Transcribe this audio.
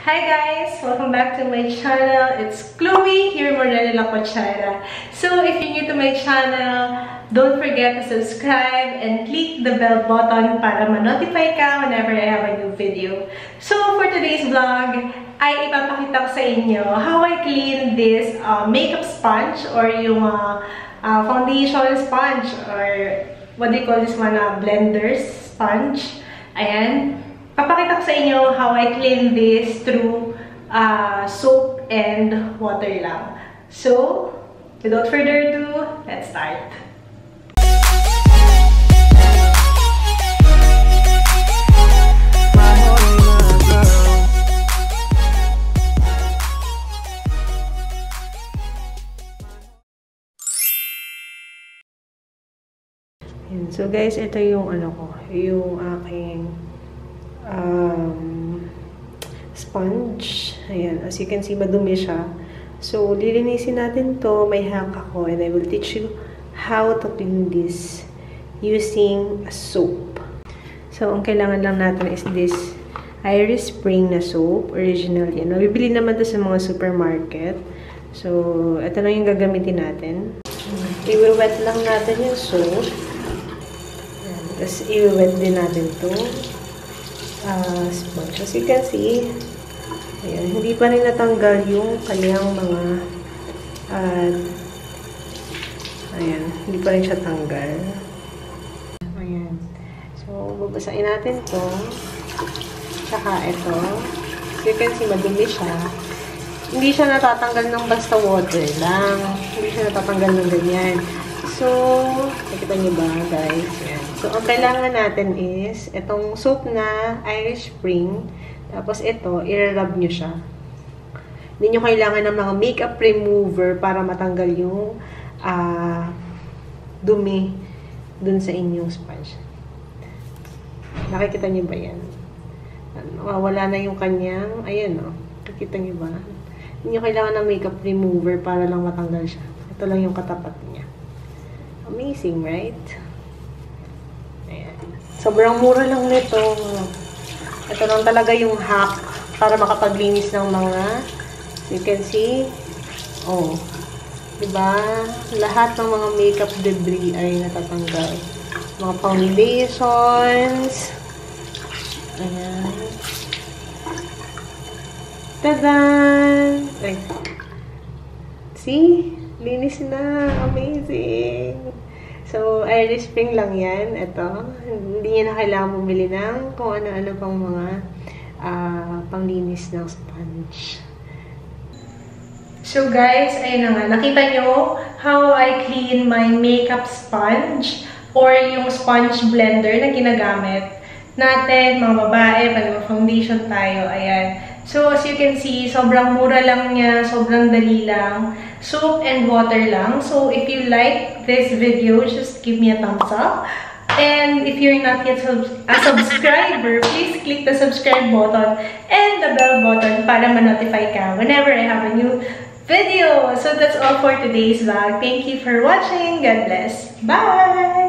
Hi guys! Welcome back to my channel. It's Chloe, here more than La Cuchara. So if you're new to my channel, don't forget to subscribe and click the bell button para ma-notify ka whenever I have a new video. So for today's vlog, ay ipapakita ko sa inyo how I clean this makeup sponge or yung foundation sponge or what do you call this one? Blender sponge. Ayan. Papakita ko sa inyo how I clean this through soap and water lang. So, without further ado, let's start. So guys, ito yung yung aking sponge. Ayan, as you can see, madumi siya. So, lilinisin natin to. May hack ako and I will teach you how to clean this using a soap. So, ang kailangan lang natin is this Irish Spring na soap. Original yan. Mabibili naman to sa mga supermarket. So, ito lang yung gagamitin natin. I-wet lang natin yung soap. Tapos, i-wet din natin to. Sponge. As you can see, ayan, hindi pa rin natanggal yung kanyang mga ayan, hindi pa rin siya tanggal. Ayan. So, babasain natin to. Tsaka ito. As you can see, madumi siya. Hindi siya natatanggal ng basta water lang. Hindi siya natatanggal ng ganyan. So, nakita niyo ba, guys? Ayan. So, ang kailangan natin is itong soap na Irish Spring. Tapos ito, i-rub nyo siya. Hindi nyo kailangan ng mga makeup remover para matanggal yung dumi dun sa inyong sponge. Nakikita nyo ba yan? Wala na yung kanyang, ayan o. Nakikita nyo ba? Hindi nyo kailangan ng makeup remover para lang matanggal siya. Ito lang yung katapat niya. Amazing, right? Ayan. Sobrang mura lang nito. Ito lang talaga yung hack para makapaglinis ng mga, you can see, oh, diba? Lahat ng mga makeup debris ay natatanggal. Mga foundations. Ayan. Tadan! Ay. See? Linis na. Amazing. So, Irish Spring lang yan. Ito. Hindi niya na kailangan bumili ng kung ano-ano pang mga panglinis ng sponge. So, guys, ayun na nga. Nakita nyo how I clean my makeup sponge or yung sponge blender na ginagamit natin, mga babae, pag foundation tayo. Ayan. So, as you can see, sobrang mura lang niya, sobrang dali lang. Soap and water lang. So, if you like this video, just give me a thumbs up. And if you're not yet a subscriber, please click the subscribe button and the bell button para ma-notify ka whenever I have a new video. So, that's all for today's vlog. Thank you for watching. God bless. Bye!